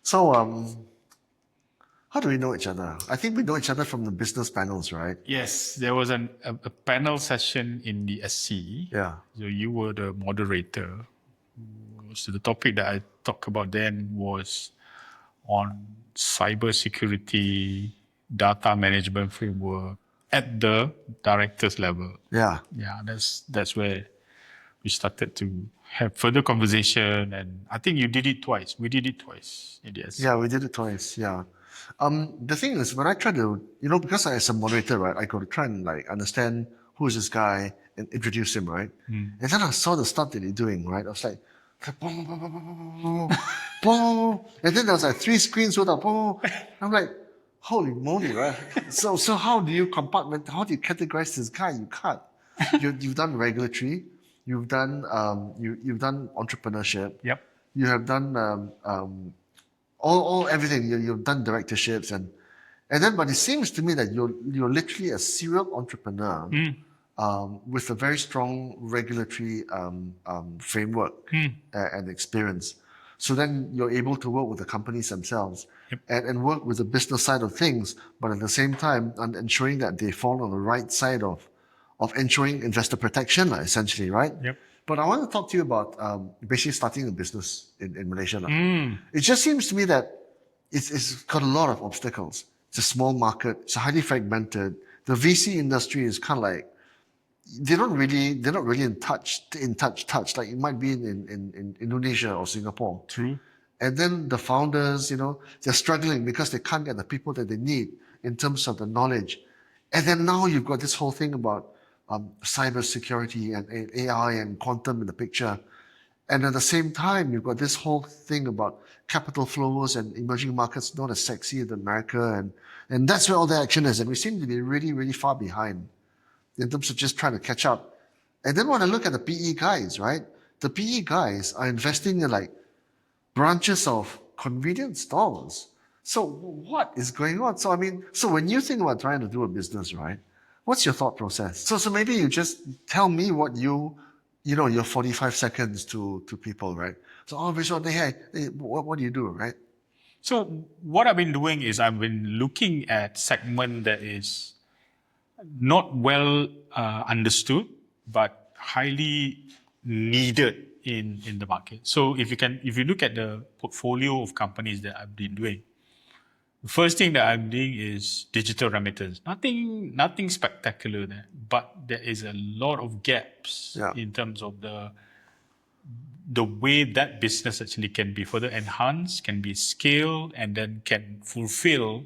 So, how do we know each other? I think we know each other from the business panels, right? Yes, there was a panel session in the SC. Yeah. So you were the moderator. So the topic that I talked about then was on cybersecurity, data management framework at the directors level. Yeah. Yeah, that's where we started to have further conversation, and I think you did it twice. We did it twice in the SC. Yeah, we did it twice. Yeah. The thing is, when I try to, because as a moderator, right, I got to try and understand who is this guy and introduce him, right? And then I saw the stuff that he's doing, right? I was like, boom, boom, boom, boom, boom, boom. And then there was like 3 screens with a boom. I'm like, holy moly, right? So how do you how do you categorize this guy? You can't. You've done regulatory, you've done you've done entrepreneurship. Yep. You have done all everything. You've done directorships and then, but it seems to me that you're literally a serial entrepreneur with a very strong regulatory framework and experience. So then you're able to work with the companies themselves and work with the business side of things, but at the same time ensuring that they fall on the right side of ensuring investor protection, essentially, right? Yep. But I want to talk to you about basically starting a business in Malaysia. It just seems to me that it's got a lot of obstacles. It's a small market. It's highly fragmented. The VC industry is kind of like they're not really in touch like it might be in Indonesia or Singapore. True. And then the founders, they're struggling because they can't get the people that they need in terms of the knowledge. And then now you've got this whole thing about cybersecurity and AI and quantum in the picture. And at the same time, you've got this whole thing about capital flows and emerging markets not as sexy as America. And that's where all the action is. And we seem to be really, really far behind in terms of just trying to catch up. And then when I look at the PE guys, right? The PE guys are investing in like branches of convenience stores. So what is going on? So when you think about trying to do a business, right? What's your thought process? So maybe you just tell me what your 45 seconds to people, right? So Ridzuan, hey, what do you do, right? So what I've been doing is I've been looking at segment that is not well understood, but highly needed in the market. So if you look at the portfolio of companies that I've been doing, the first thing that I'm doing is digital remittance. Nothing spectacular there, but there is a lot of gaps in terms of the way that business actually can be further enhanced, can be scaled, and then can fulfill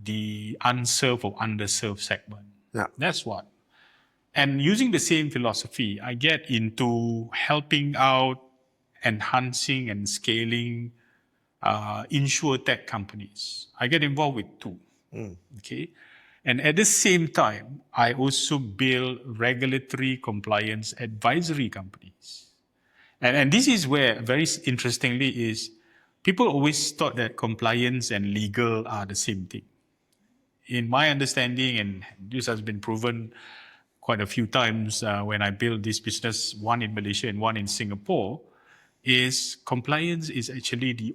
the unserved or underserved segment. Yeah. That's what. And using the same philosophy, I get into helping out, enhancing and scaling insurtech companies. I get involved with 2. Okay. And at the same time, I also build regulatory compliance advisory companies. And this is where, very interestingly, is people always thought that compliance and legal are the same thing. In my understanding, and this has been proven quite a few times when I built this business, one in Malaysia and one in Singapore, is compliance is actually the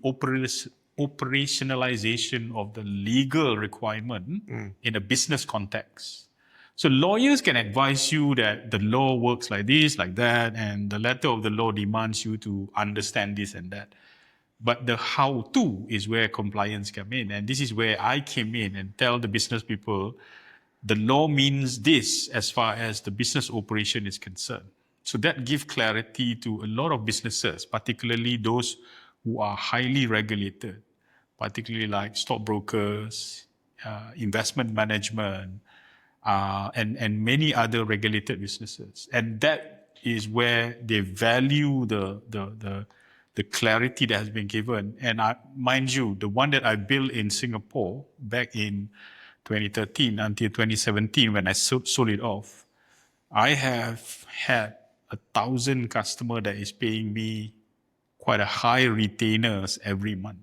operationalization of the legal requirement in a business context. So lawyers can advise you that the law works like this, like that, and the letter of the law demands you to understand this and that. But the how-to is where compliance come in. And this is where I came in and tell the business people, the law means this as far as the business operation is concerned. So that gives clarity to a lot of businesses, particularly those who are highly regulated, particularly like stockbrokers, investment management, and many other regulated businesses. And that is where they value the clarity that has been given. And mind you, the one that I built in Singapore back in 2013 until 2017 when I sold it off, I have had 1,000 customers that is paying me quite a high retainers every month.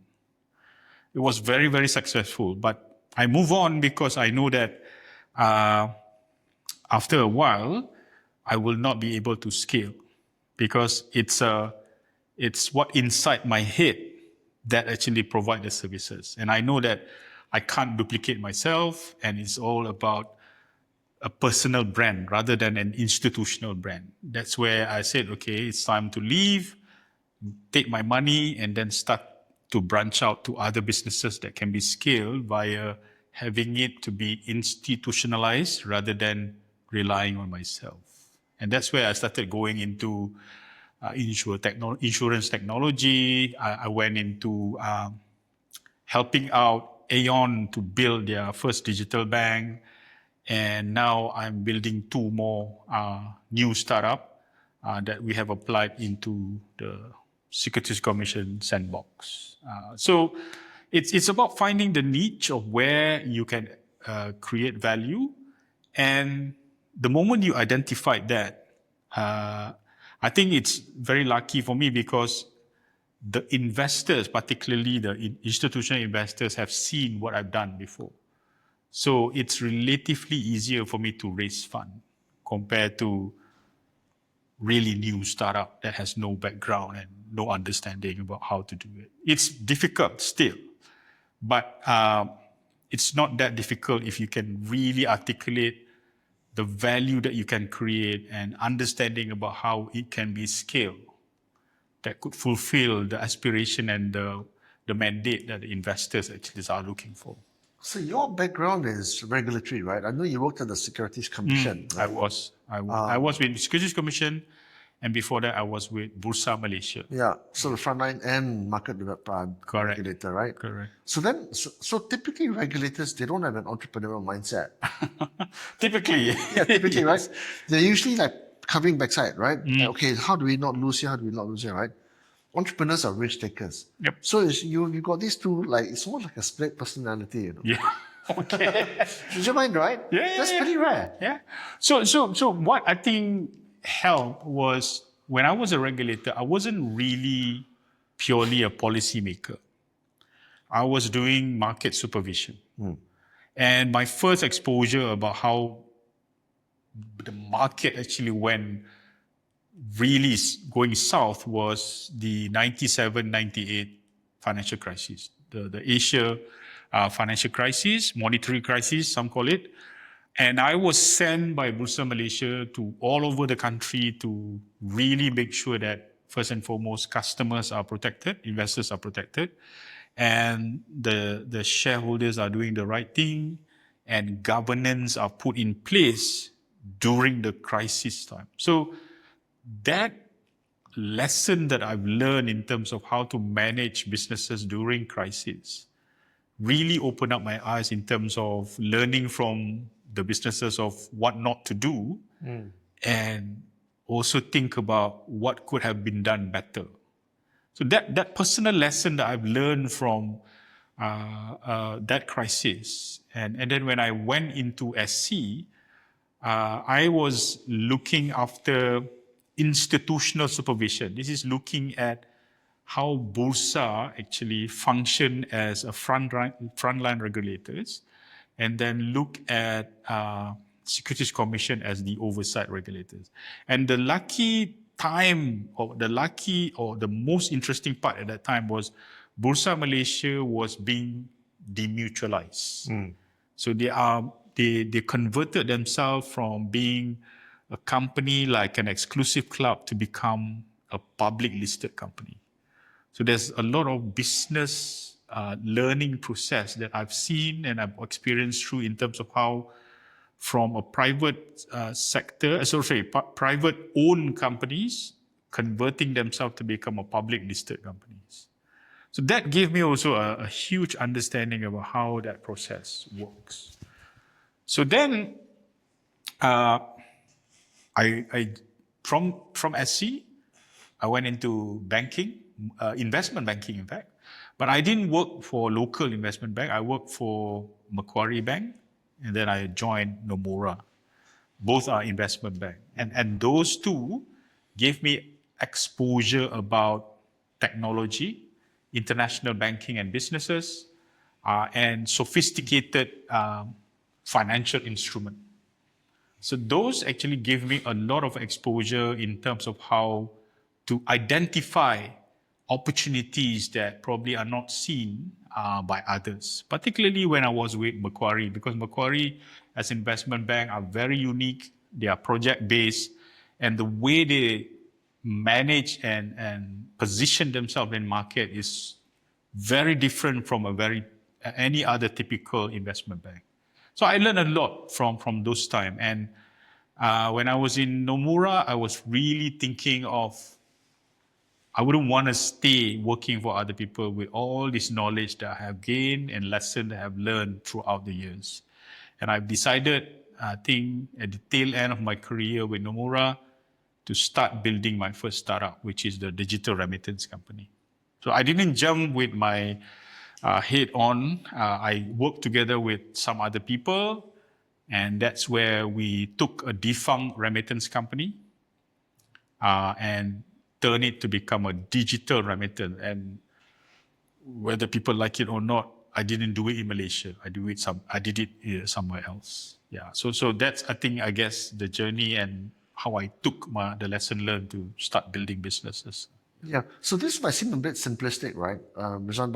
It was very, very successful. But I move on because I know that after a while, I will not be able to scale because it's what inside my head that actually provide the services. And I know that I can't duplicate myself, and it's all about a personal brand rather than an institutional brand. That's where I said, okay, it's time to leave, take my money, and then start to branch out to other businesses that can be scaled via having it to be institutionalized rather than relying on myself. And that's where I started going into insurance technology. I went into helping out Aon to build their first digital bank. And now I'm building two more new startup that we have applied into the Securities Commission sandbox. So it's about finding the niche of where you can create value. And the moment you identify that, I think it's very lucky for me because the investors, particularly the institutional investors, have seen what I've done before. So it's relatively easier for me to raise fund compared to really new startup that has no background and no understanding about how to do it. It's difficult still, but it's not that difficult if you can really articulate the value that you can create and understanding about how it can be scaled that could fulfill the aspiration and the mandate that the investors actually are looking for. So your background is regulatory, right? I know you worked at the Securities Commission. Right? I was with the Securities Commission, and before that I was with Bursa Malaysia. Yeah, so the frontline and market regulator, right? Correct. So typically regulators, they don't have an entrepreneurial mindset. Typically. Yeah, typically, right? They're usually like covering backside, right? Mm. Like, okay, how do we not lose here? How do we not lose here, right? Entrepreneurs are risk takers. Yep. So you got these two, like, it's almost like a split personality, you know. Yeah. Okay. Did you mind, right? Yeah. That's pretty rare. Yeah. So what I think helped was when I was a regulator, I wasn't really purely a policymaker. I was doing market supervision. And my first exposure about how the market actually went really going south was the 97-98 financial crisis, the Asia financial crisis, monetary crisis, some call it. And I was sent by Bursa Malaysia to all over the country to really make sure that first and foremost, customers are protected, investors are protected, and the shareholders are doing the right thing, and governance are put in place during the crisis time. So that lesson that I've learned in terms of how to manage businesses during crisis really opened up my eyes in terms of learning from the businesses of what not to do and also think about what could have been done better. So that personal lesson that I've learned from that crisis, and then when I went into SC, I was looking after institutional supervision. This is looking at how Bursa actually function as a frontline regulators, and then look at Securities Commission as the oversight regulators. And the the most interesting part at that time was Bursa Malaysia was being demutualized. So they converted themselves from being a company like an exclusive club to become a public listed company. So there's a lot of business learning process that I've seen and I've experienced through in terms of how from a private private owned companies converting themselves to become a public listed companies. So that gave me also a huge understanding about how that process works. So then from SC, I went into banking, investment banking in fact, but I didn't work for local investment bank. I worked for Macquarie Bank, and then I joined Nomura. Both are investment bank. And those two gave me exposure about technology, international banking and businesses, and sophisticated financial instrument. So those actually gave me a lot of exposure in terms of how to identify opportunities that probably are not seen by others, particularly when I was with Macquarie, because Macquarie as investment bank are very unique. They are project-based, and the way they manage and position themselves in market is very different from any other typical investment bank. So I learned a lot from those time. And when I was in Nomura, I was really thinking of, I wouldn't want to stay working for other people with all this knowledge that I have gained and lessons that I have learned throughout the years. And I've decided, I think, at the tail end of my career with Nomura, to start building my first startup, which is the digital remittance company. So I didn't jump with my head on. I worked together with some other people, and that's where we took a defunct remittance company and turned it to become a digital remittance. And whether people like it or not, I didn't do it in Malaysia. I did it somewhere else. Yeah. So that's, I guess, the journey and how I took the lesson learned to start building businesses. Yeah. So this might seem a bit simplistic, right, Rizwan?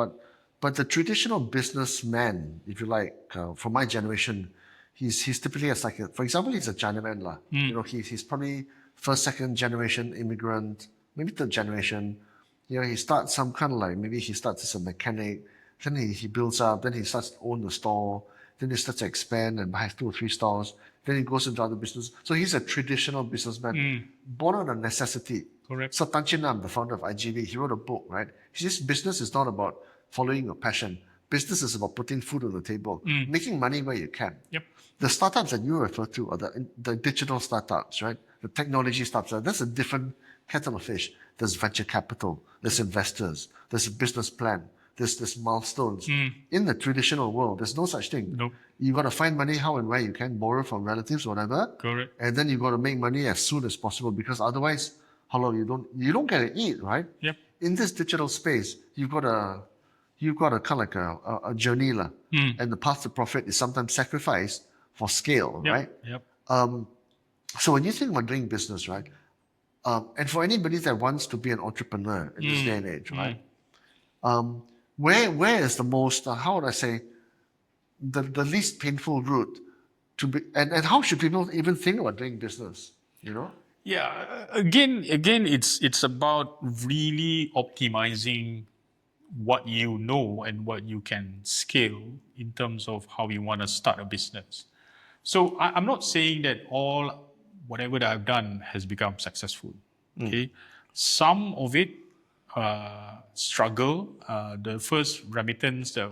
But the traditional businessman, if you like, for my generation, he's typically for example, he's a Chinaman lah. You know, he's probably first, second generation immigrant, maybe third generation. You know, he starts some kind of maybe he starts as a mechanic, then he builds up, then he starts to own the store, then he starts to expand and buy 2 or 3 stores, then he goes into other business. So he's a traditional businessman, born out of necessity. Correct. So Tan Chin Nam, the founder of IGV, he wrote a book, right? He says business is not about following your passion. Business is about putting food on the table, making money where you can. Yep. The startups that you refer to are the digital startups, right? The technology startups. That's a different kettle of fish. There's venture capital, there's investors, there's a business plan, there's milestones. In the traditional world, there's no such thing. Nope. You got to find money how and where you can, borrow from relatives, whatever. Correct. And then you got to make money as soon as possible, because otherwise, you don't get to eat, right? Yep. In this digital space, you've got a kind of like a journey lah. And the path to profit is sometimes sacrificed for scale, Yep. right? Yep. So when you think about doing business, right? And for anybody that wants to be an entrepreneur in this day and age, right? Where is the most, how would I say, the least painful route to be, and how should people even think about doing business, you know? Yeah. Again, it's about really optimizing what you know and what you can scale in terms of how you want to start a business. So I'm not saying that whatever that I've done has become successful. Okay, some of it struggle. The first remittance, the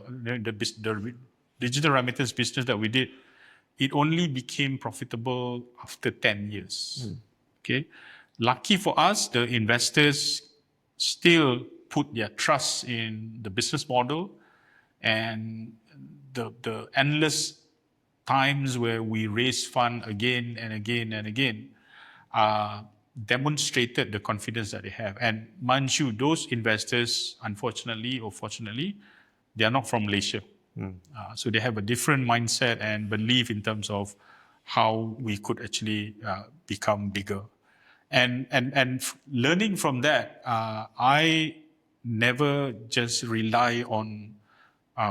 digital remittance business that we did, it only became profitable after 10 years. Okay, lucky for us, the investors still put their trust in the business model, and the endless times where we raise fund again and again and again demonstrated the confidence that they have. And mind you, those investors, unfortunately or fortunately, they are not from Malaysia. So they have a different mindset and belief in terms of how we could actually become bigger. And learning from that, I never just rely on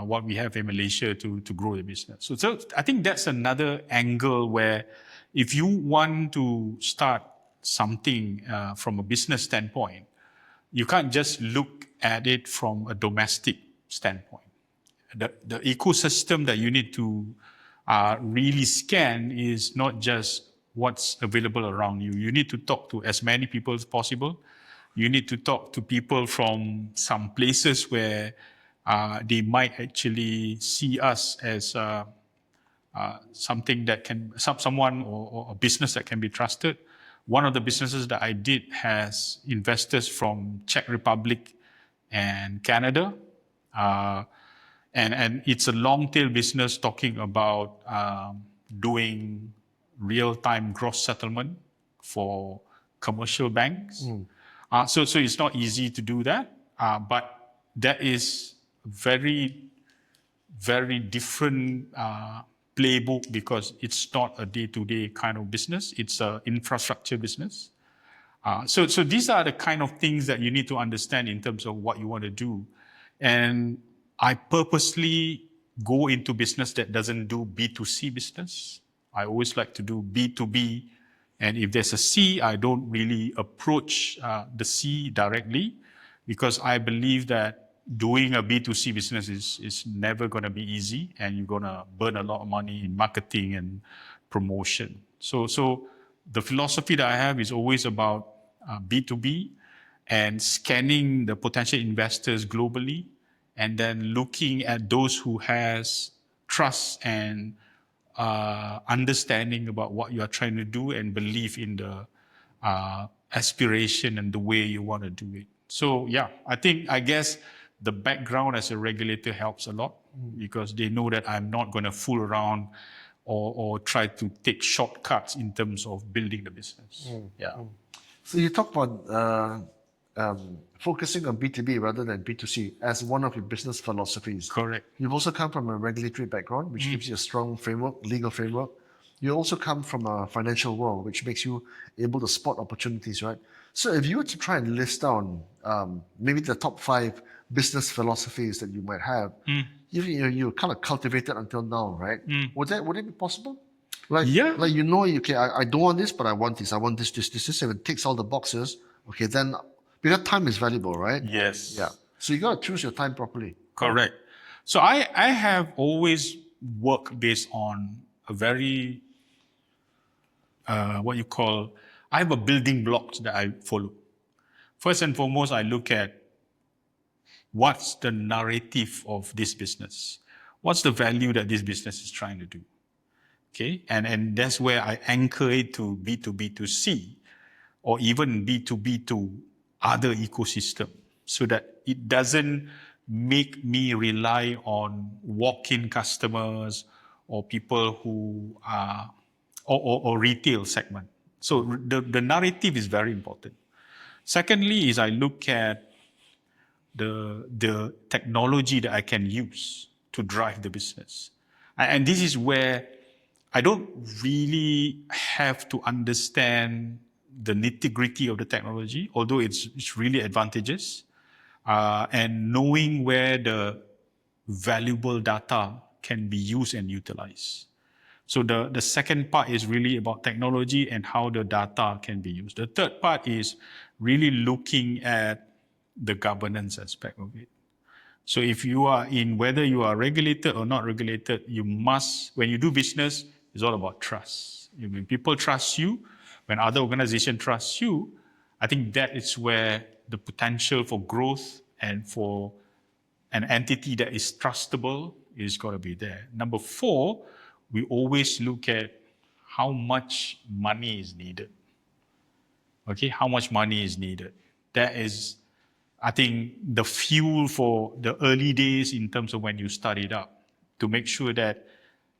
what we have in Malaysia to grow the business. So I think that's another angle where if you want to start something from a business standpoint, you can't just look at it from a domestic standpoint. The ecosystem that you need to really scan is not just what's available around you. You need to talk to as many people as possible. You need to talk to people from some places where they might actually see us as something that someone or a business that can be trusted. One of the businesses that I did has investors from Czech Republic and Canada. And it's a long tail business talking about doing real-time gross settlement for commercial banks. So it's not easy to do that, but that is very, very different playbook, because it's not a day-to-day kind of business. It's an infrastructure business. So these are the kind of things that you need to understand in terms of what you want to do. And I purposely go into business that doesn't do B2C business. I always like to do B2B. And if there's a C, I don't really approach the C directly, because I believe that doing a B2C business is never going to be easy, and you're going to burn a lot of money in marketing and promotion. So the philosophy that I have is always about B2B and scanning the potential investors globally, and then looking at those who has trust and understanding about what you are trying to do and believe in the aspiration and the way you want to do it. So yeah, I guess the background as a regulator helps a lot, because they know that I'm not going to fool around or try to take shortcuts in terms of building the business. Yeah. So you talk about focusing on B2B rather than B2C as one of your business philosophies. Correct. You've also come from a regulatory background, which gives you a strong framework, legal framework. You also come from a financial world, which makes you able to spot opportunities, right? So if you were to try and list down maybe the top 5 business philosophies that you might have, you kind of cultivated until now, right? Would it be possible? Like I don't want this, but I want this. I want this. If it ticks all the boxes, okay, then because time is valuable, right? Yes. Yeah. So you got to choose your time properly. Correct. So I have always worked based on a very I have a building blocks that I follow. First and foremost, I look at what's the narrative of this business. What's the value that this business is trying to do? Okay, and that's where I anchor it to B2B2C, or even B2B to other ecosystem, so that it doesn't make me rely on walk-in customers or people who are or retail segment. So the narrative is very important. Secondly, is I look at the technology that I can use to drive the business, and this is where I don't really have to understand the nitty-gritty of the technology, although it's really advantageous, and knowing where the valuable data can be used and utilized. So the second part is really about technology and how the data can be used. The third part is really looking at the governance aspect of it. So if you are whether you are regulated or not regulated, you must, when you do business, it's all about trust. When people trust you, when other organizations trust you, I think that is where the potential for growth and for an entity that is trustable is going to be there. Number 4, we always look at how much money is needed. Okay, how much money is needed. That is, I think, the fuel for the early days in terms of when you start it up, to make sure that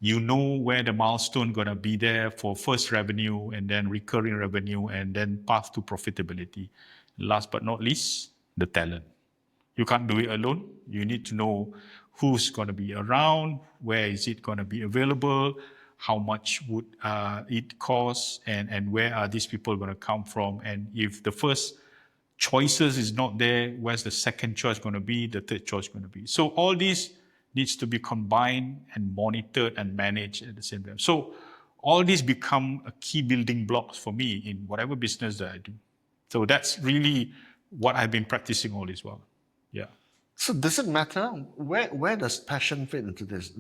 you know where the milestone going to be there for first revenue, and then recurring revenue, and then path to profitability. Last but not least, the talent. You can't do it alone. You need to know who's going to be around, where is it going to be available, how much would it cost, and where are these people going to come from. And if the first choices is not there, where's the second choice going to be, the third choice going to be. So all this needs to be combined and monitored and managed at the same time. So all these become a key building blocks for me in whatever business that I do. So that's really what I've been practicing all this while. Yeah. So does it matter? Where does passion fit into this?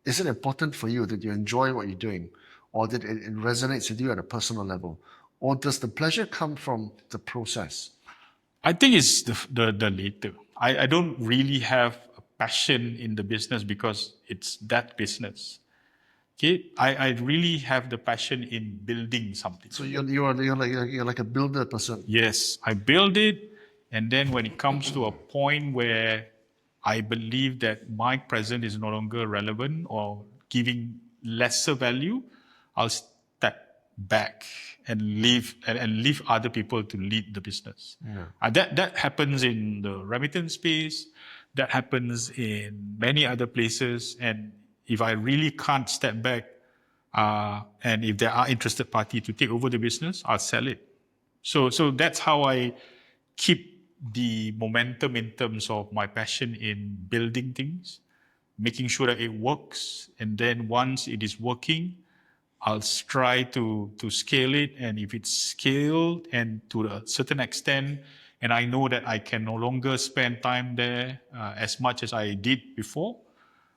Is it important for you that you enjoy what you're doing, or that it resonates with you at a personal level? Or does the pleasure come from the process? I think it's the later. I don't really have a passion in the business because it's that business. Okay, I really have the passion in building something. So you're like a builder person. Yes, I build it, and then when it comes to a point where I believe that my presence is no longer relevant or giving lesser value, I'll step back and leave other people to lead the business. Yeah. That happens in the remittance space. That happens in many other places. And if I really can't step back, And if there are interested party to take over the business, I'll sell it. So that's how I keep the momentum in terms of my passion in building things, making sure that it works. And then once it is working, I'll try to scale it. And if it's scaled and to a certain extent, and I know that I can no longer spend time there as much as I did before,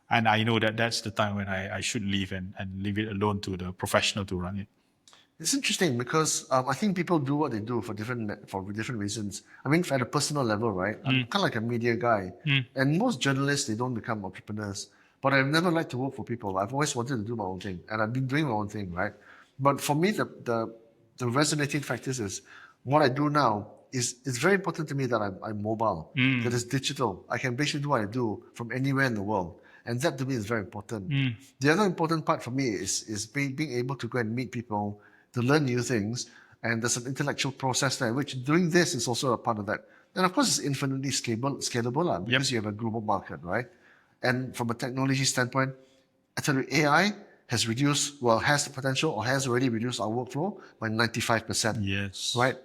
and I know that that's the time when I should leave and leave it alone to the professional to run it. It's interesting because I think people do what they do for different reasons. I mean, at a personal level, right? I'm kind of like a media guy, and most journalists, they don't become entrepreneurs. But I've never liked to work for people. I've always wanted to do my own thing, and I've been doing my own thing, right? But for me, the resonating factors is what I do now is it's very important to me that I'm mobile, that it's digital. I can basically do what I do from anywhere in the world. And that to me is very important. The other important part for me is being able to go and meet people, to learn new things. And there's an intellectual process there, which doing this is also a part of that. And of course, it's infinitely scalable because you have a global market, right? And from a technology standpoint, I tell you, AI has the potential or has already reduced our workflow by 95%. Yes. Right?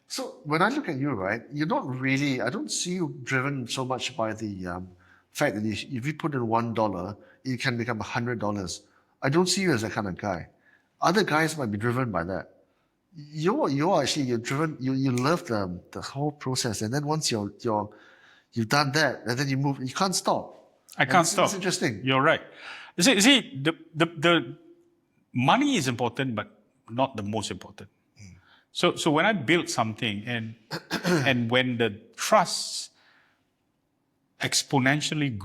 So when I look at you, right, you're not really, I don't see you driven so much by the fact that if you put in $1, it can become $100. I don't see you as that kind of guy. Other guys might be driven by that. You're driven. You love the whole process, and then once you've done that, and then you move. You can't stop. I can't stop. It's interesting. You're right. See, the money is important, but not the most important. So when I build something and when the trusts exponentially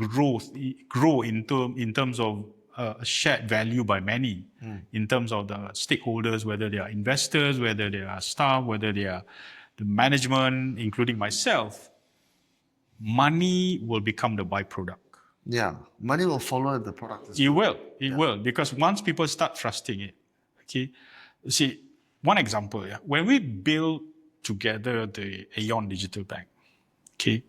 grow in terms of shared value by many, in terms of the stakeholders, whether they are investors, whether they are staff, whether they are the management, including myself, money will become the byproduct. Yeah, money will follow the product. It will, because once people start trusting it, okay. See, one example, when we built together the Aeon Digital Bank, okay,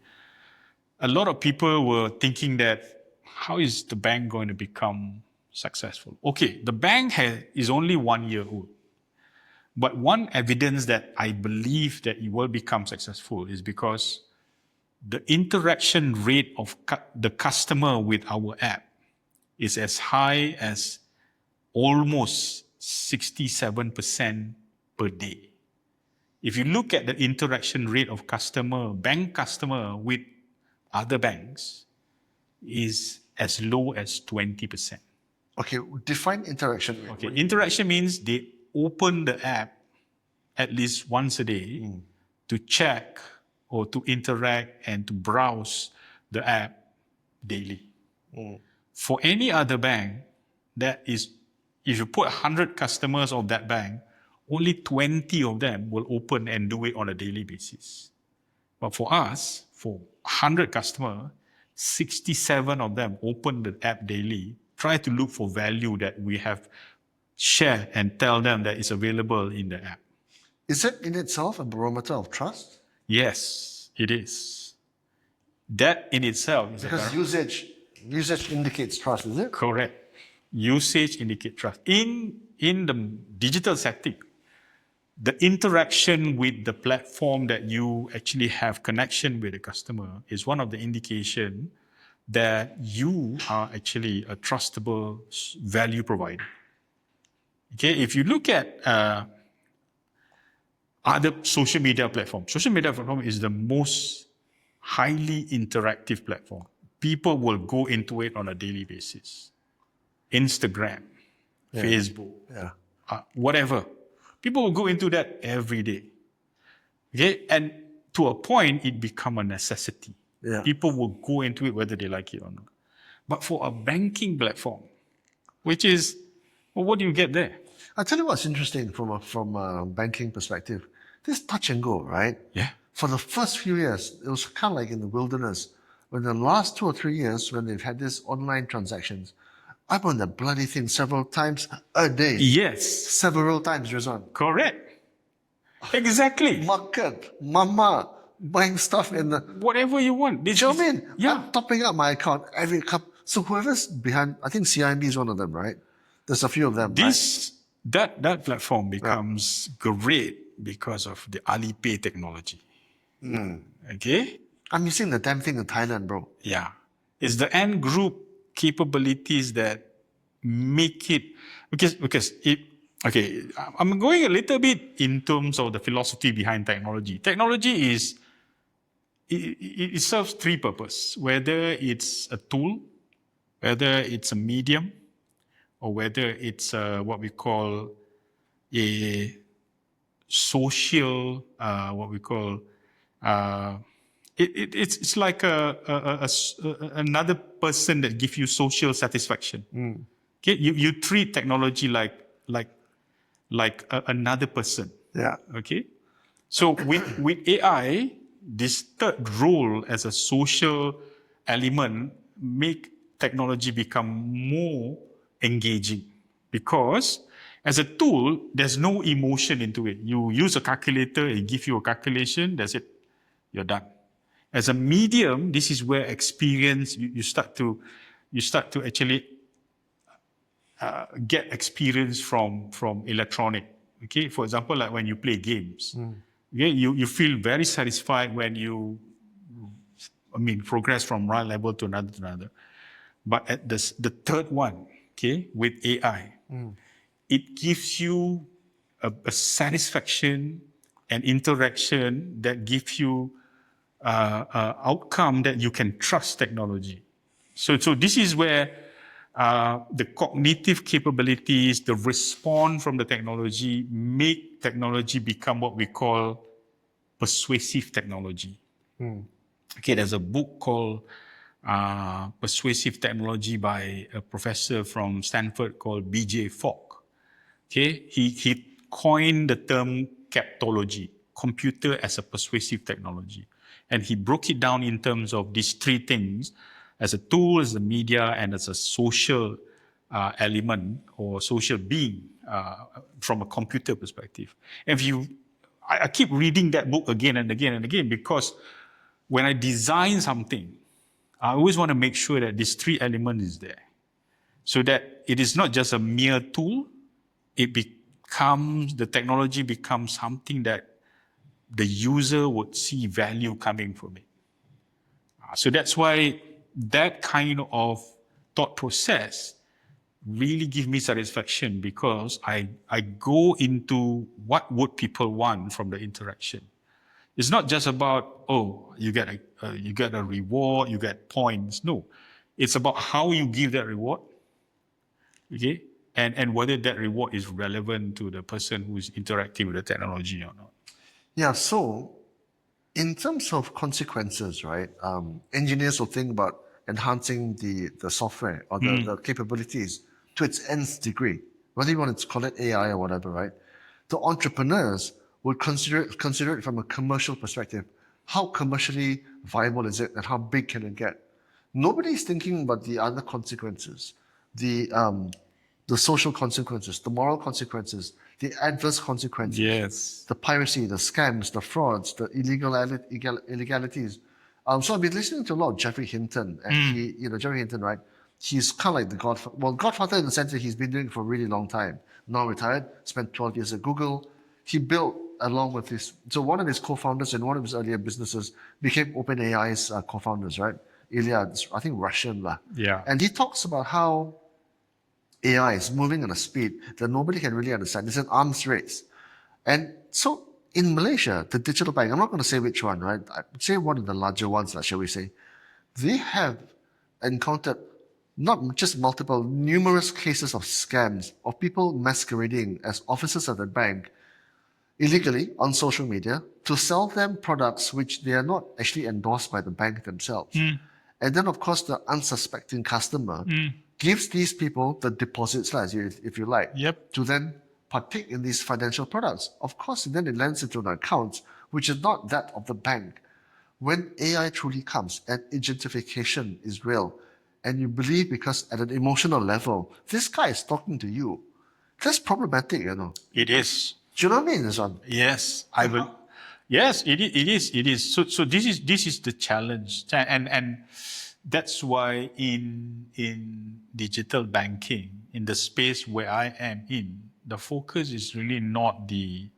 a lot of people were thinking that how is the bank going to become successful? Okay, the bank is only 1 year old. But one evidence that I believe that it will become successful is because the interaction rate of the customer with our app is as high as almost 67% per day. If you look at the interaction rate of bank customer with other banks, is as low as 20%. Okay, define interaction. Okay, interaction means they open the app at least once a day to check or to interact and to browse the app daily. For any other bank, that is, if you put 100 customers of that bank, only 20 of them will open and do it on a daily basis. But for us, for 100 customers, 67 of them open the app daily, try to look for value that we have shared and tell them that it's available in the app. Is that in itself a barometer of trust? Yes, it is. That in itself is because usage indicates trust, is it? Correct. Usage indicates trust. In the digital setting, the interaction with the platform that you actually have connection with the customer is one of the indication that you are actually a trustable value provider. Okay, if you look at other social media platforms is the most highly interactive platform. People will go into it on a daily basis. Instagram, Facebook, whatever. People will go into that every day. Okay? And to a point, it becomes a necessity. Yeah. People will go into it whether they like it or not. But for a banking platform, which is, well, what do you get there? I'll tell you what's interesting from a banking perspective. This touch and go, right? Yeah. For the first few years, it was kind of like in the wilderness. When the last 2 or 3 years, when they've had these online transactions, I'm on the bloody thing several times a day. Yes. Several times, Ridzuan. Correct. Exactly. Market, mama, buying stuff in the... Whatever you want. Do you know what I mean? Yeah. I'm topping up my account every couple... So whoever's behind, I think CIMB is one of them, right? There's a few of them, That platform becomes great because of the Alipay technology. Okay? I'm using the damn thing in Thailand, bro. Yeah. It's the end group capabilities that make it because I'm going a little bit in terms of the philosophy behind technology. Technology it serves three purposes, whether it's a tool, whether it's a medium, or whether it's what we call a social, what we call, it's like another person that gives you social satisfaction. Okay, you treat technology like another person. Yeah. Okay, so with AI, this third role as a social element make technology become more engaging because as a tool, there's no emotion into it. You use a calculator, it gives you a calculation, that's it, you're done. As a medium, this is where experience, you start to actually get experience from electronic. Okay, for example, like when you play games, okay, you feel very satisfied when you, progress from one level to another. But at the third one, okay, with AI, it gives you a satisfaction and interaction that gives you outcome that you can trust technology. So this is where the cognitive capabilities, the response from the technology, make technology become what we call persuasive technology. Okay, there's a book called Persuasive Technology by a professor from Stanford called B.J. Fogg. Okay, he coined the term captology, computer as a persuasive technology. And he broke it down in terms of these three things, as a tool, as a media, and as a social element or social being from a computer perspective. And I keep reading that book again and again and again because when I design something, I always want to make sure that these three elements is there. So that it is not just a mere tool, the technology becomes something that the user would see value coming from it. So that's why that kind of thought process really gives me satisfaction because I go into what would people want from the interaction. It's not just about, you get a reward, you get points. No, it's about how you give that reward, okay, and whether that reward is relevant to the person who is interacting with the technology or not. Yeah, so in terms of consequences, right, engineers will think about enhancing the software or the capabilities to its nth degree, whether you want to call it AI or whatever, right? The entrepreneurs would consider it from a commercial perspective. How commercially viable is it and how big can it get? Nobody's thinking about the other consequences, the social consequences, the moral consequences, the adverse consequences, Yes. the piracy, the scams, the frauds, the illegalities. So I've been listening to a lot of Geoffrey Hinton, and Geoffrey Hinton, right? He's kind of like the Godfather. Well, Godfather in the sense that he's been doing it for a really long time. Now retired, spent 12 years at Google. He built along with so one of his co-founders in one of his earlier businesses became OpenAI's co-founders, right? Ilya, I think Russian. Yeah. And he talks about how AI is moving at a speed that nobody can really understand. It's an arms race. And so in Malaysia, the digital bank, I'm not going to say which one, right? I'd say one of the larger ones, shall we say, they have encountered not just numerous cases of scams, of people masquerading as officers of the bank illegally on social media to sell them products which they are not actually endorsed by the bank themselves. And then, of course, the unsuspecting customer gives these people the deposits, if you like, to then partake in these financial products. Of course, then it lands into an account which is not that of the bank. When AI truly comes and agentification is real, and you believe because at an emotional level, this guy is talking to you, that's problematic, It is. Do you know what I mean, this one? Yes, I will. Yes, it is. So this is the challenge, and that's why in digital banking, in the space where I am in, the focus is really not the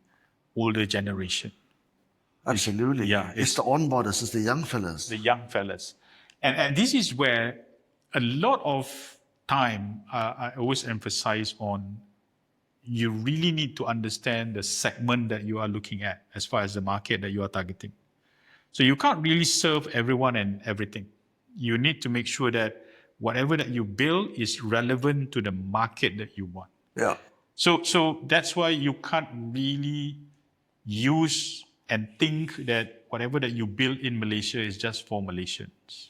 older generation. Absolutely. Yeah, It's the onboarders, it's the young fellas. the young fellas. And this is where a lot of time I always emphasize on you really need to understand the segment that you are looking at as far as the market that you are targeting. So you can't really serve everyone and everything. You need to make sure that whatever that you build is relevant to the market that you want. Yeah. So that's why you can't really use and think that whatever that you build in Malaysia is just for Malaysians.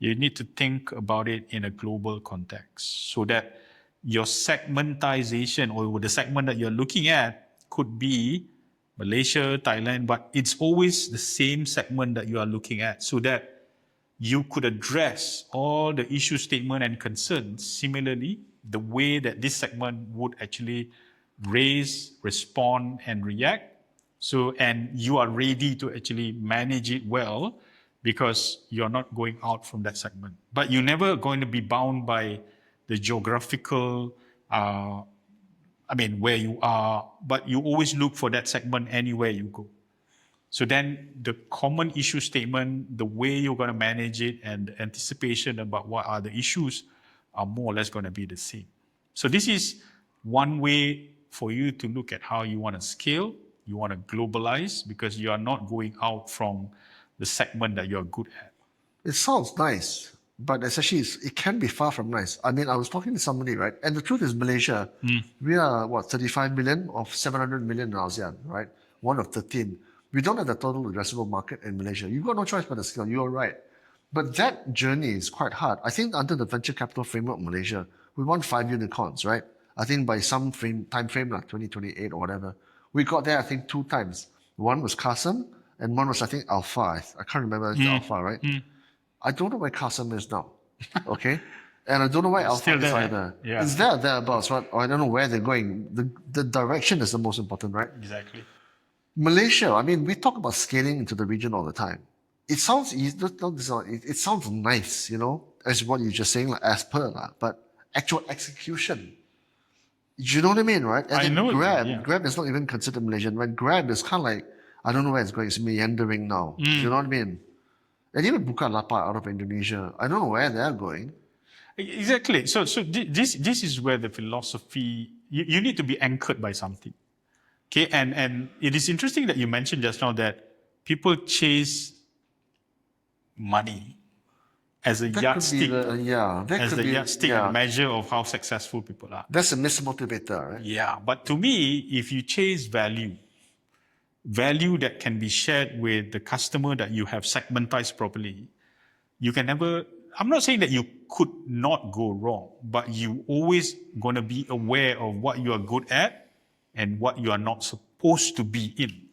You need to think about it in a global context so that your segmentization or the segment that you're looking at could be Malaysia, Thailand, but it's always the same segment that you are looking at so that you could address all the issue statement and concerns similarly the way that this segment would actually raise, respond, and react. So, and you are ready to actually manage it well because you're not going out from that segment. But you're never going to be bound by the geographical, where you are, but you always look for that segment anywhere you go. So then the common issue statement, the way you're going to manage it and the anticipation about what are the issues are more or less going to be the same. So this is one way for you to look at how you want to scale, you want to globalize because you are not going out from the segment that you're good at. It sounds nice, but essentially it can be far from nice. I mean, I was talking to somebody, right? And the truth is Malaysia, we are 35 million of 700 million in ASEAN, right? One of 13. We don't have the total addressable market in Malaysia. You've got no choice but to scale. You're right. But that journey is quite hard. I think under the venture capital framework of Malaysia, we want 5 unicorns, right? I think by some time frame, like 2028 or whatever. We got there, I think, 2 times. One was Qasim, and one was, I think, Alpha. I can't remember it's Alpha, right? I don't know where Qasim is now, okay? And I don't know where Alpha is either. Yeah. It's thereabouts, right? Or I don't know where they're going. The direction is the most important, right? Exactly. Malaysia, I mean, we talk about scaling into the region all the time. It sounds easy, it sounds nice, as what you're just saying, like as per, but actual execution. You know what I mean, right? And I then know. Grab is not even considered Malaysian, right? Grab is kind of like, I don't know where it's going, it's meandering now. You know what I mean? And even Bukalapak out of Indonesia, I don't know where they're going. Exactly. So this is where the philosophy, you need to be anchored by something. Okay, and it is interesting that you mentioned just now that people chase money as a yardstick, and measure of how successful people are. That's a mismotivator, right? Yeah, but to me, if you chase value that can be shared with the customer that you have segmentized properly, you can never. I'm not saying that you could not go wrong, but you always going to be aware of what you are good at and what you are not supposed to be in.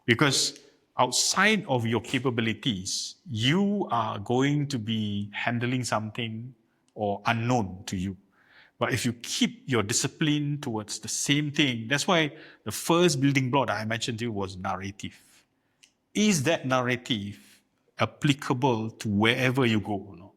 Because outside of your capabilities, you are going to be handling something or unknown to you. But if you keep your discipline towards the same thing, that's why the first building block that I mentioned to you was narrative. Is that narrative applicable to wherever you go or not?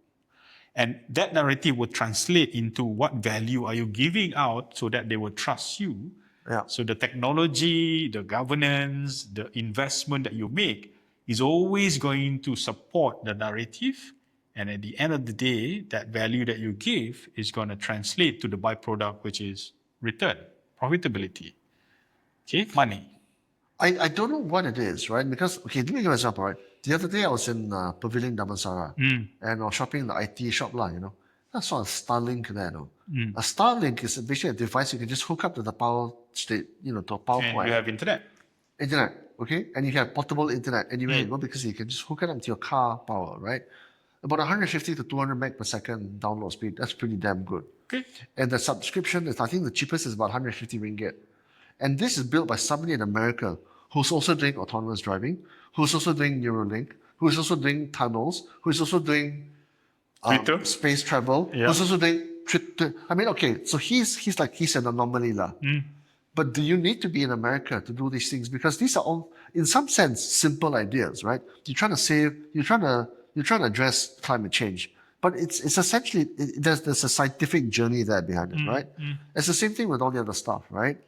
And that narrative will translate into what value are you giving out so that they will trust you. Yeah. So the technology, the governance, the investment that you make is always going to support the narrative. And at the end of the day, that value that you give is going to translate to the byproduct, which is return, profitability, money. I don't know what it is, right? Because, let me give you an example, right? The other day I was in Pavilion Damansara and I was shopping in the IT shop, I saw a Starlink there, A Starlink is basically a device you can just hook up to the power state, to a power point. And you have internet. Internet, okay? And you have portable internet anywhere you go because you can just hook it up to your car power, right? About 150 to 200 meg per second download speed. That's pretty damn good. Okay. And the subscription is, I think the cheapest is about 150 ringgit. And this is built by somebody in America who's also doing autonomous driving, who's also doing Neuralink, who's also doing tunnels, who's also doing space travel, who's also doing. So he's an anomaly, But do you need to be in America to do these things? Because these are all, in some sense, simple ideas, right? You're trying to address climate change. But it's essentially, there's a scientific journey there behind it, right? It's the same thing with all the other stuff, right?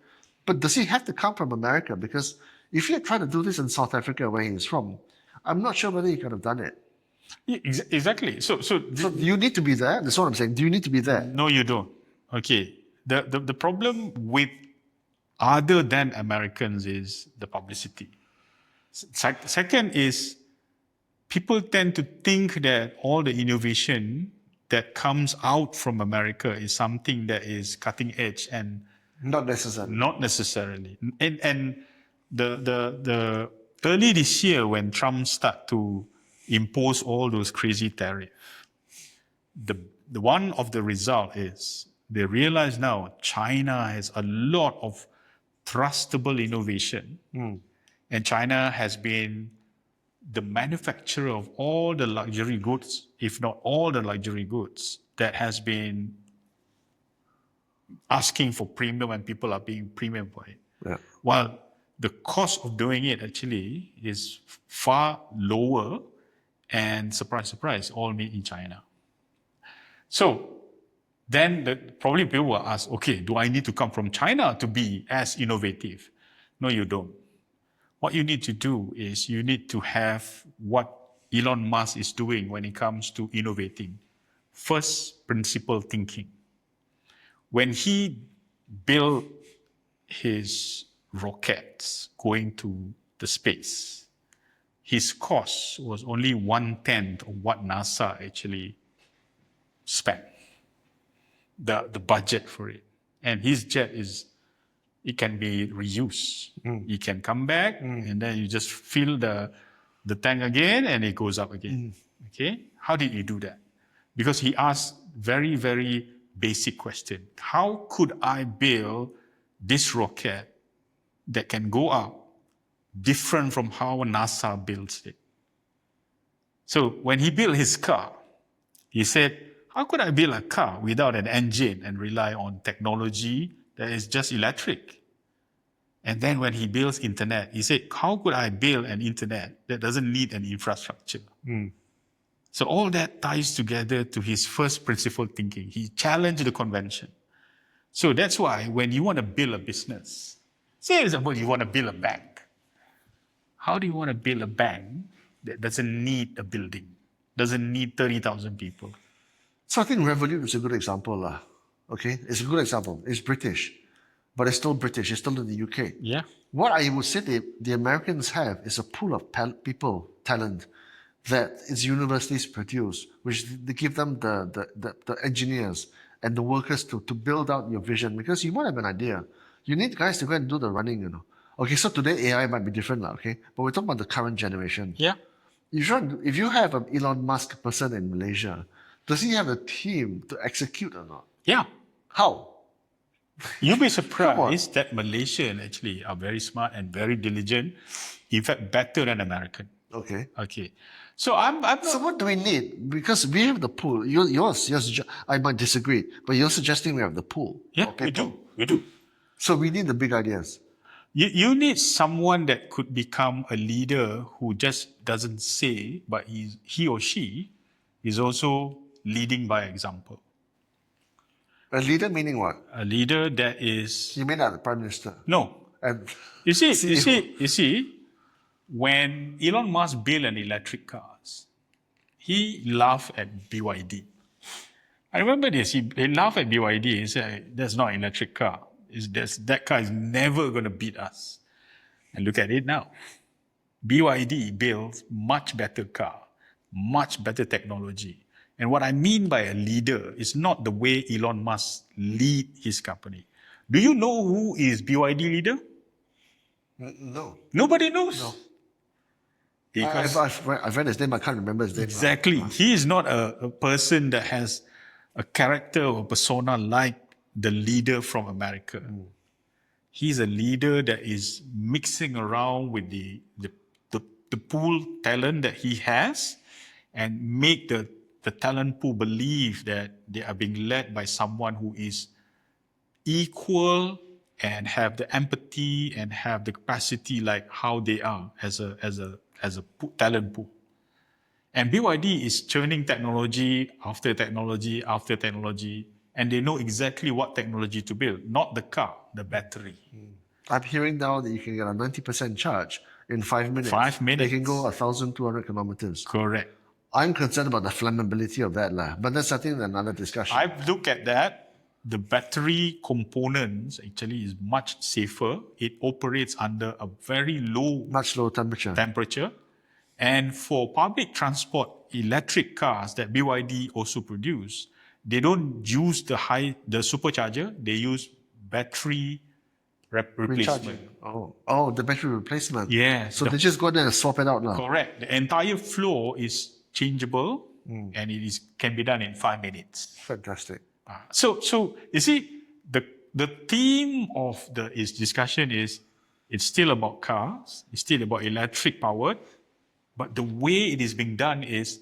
But does he have to come from America? Because if he had tried to do this in South Africa, where he's from, I'm not sure whether he could have done it. Yeah, exactly. So So you need to be there. That's what I'm saying. Do you need to be there? no, you don't. Okay. The problem with other than Americans is the publicity. Second is people tend to think that all the innovation that comes out from America is something that is cutting edge and Not necessarily. not necessarily. And the early this year when Trump started to impose all those crazy tariffs, the one of the result is they realize now China has a lot of trustable innovation, and China has been the manufacturer of all the luxury goods, if not all the luxury goods, that has been asking for premium and people are paying premium for it. Yeah. While the cost of doing it actually is far lower, and surprise, surprise, all made in China. So then probably people will ask, okay, do I need to come from China to be as innovative? No, you don't. What you need to do is you need to have what Elon Musk is doing when it comes to innovating. First principle thinking. When he built his rockets going to the space, his cost was only 1/10 of what NASA actually spent, the budget for it. And his jet it can be reused. It can come back and then you just fill the tank again and it goes up again. Okay? How did he do that? Because he asked very, very basic question. How could I build this rocket that can go up different from how NASA builds it? So when he built his car, he said, how could I build a car without an engine and rely on technology that is just electric? And then when he builds internet, he said, how could I build an internet that doesn't need an infrastructure? So all that ties together to his first principle thinking. He challenged the convention. So that's why when you want to build a business, say for example, you want to build a bank. How do you want to build a bank that doesn't need a building, doesn't need 30,000 people? So I think Revolut is a good example. Okay? It's a good example. It's British, but it's still British. It's still in the UK. Yeah. What I would say the Americans have is a pool of talent, that its universities produce, which they give them the engineers and the workers to build out your vision, because you might have an idea. You need guys to go and do the running, you know. Okay, so today AI might be different, okay? But we're talking about the current generation. Yeah. If you have an Elon Musk person in Malaysia, does he have a team to execute or not? Yeah. How? You'll be surprised that Malaysians actually are very smart and very diligent, in fact, better than American. Okay. Okay. So I'm not, So what do we need? Because we have the pool. Yours, I might disagree, but you're suggesting we have the pool. yeah, Okay. we do. So we need the big ideas. You need someone that could become a leader who just doesn't say, but he or she is also leading by example. A leader meaning what? A leader that is You mean that the Prime Minister? no. And You see, when Elon Musk built an electric cars, he laughed at BYD. I remember this. He laughed at BYD and said, "That's not an electric car. That car is never going to beat us." And look at it now. BYD builds much better car, much better technology. And what I mean by a leader is not the way Elon Musk lead his company. Do you know who is BYD leader? no. Nobody knows. No. Because I've read his name, I can't remember his name. exactly, he is not a person that has a character or persona like the leader from America. He's a leader that is mixing around with the pool talent that he has and make the talent pool believe that they are being led by someone who is equal and have the empathy and have the capacity like how they are as a talent pool. And BYD is churning technology after technology after technology, and they know exactly what technology to build, not the car, the battery. I'm hearing now that you can get a 90% charge in 5 minutes. 5 They minutes. can go 1,200 kilometers. Correct. I'm concerned about the flammability of that, but that's I think another discussion. I've looked at that. The battery components actually is much safer. It operates under a very low Much lower temperature. And for public transport, electric cars that BYD also produce, they don't use the supercharger. They use battery replacement. Oh, the battery replacement. Yeah. So they just go there and swap it out now. Correct. The entire flow is changeable, and it can be done in 5 minutes. Fantastic. So you see, the theme of this discussion is it's still about cars, it's still about electric powered, but the way it is being done is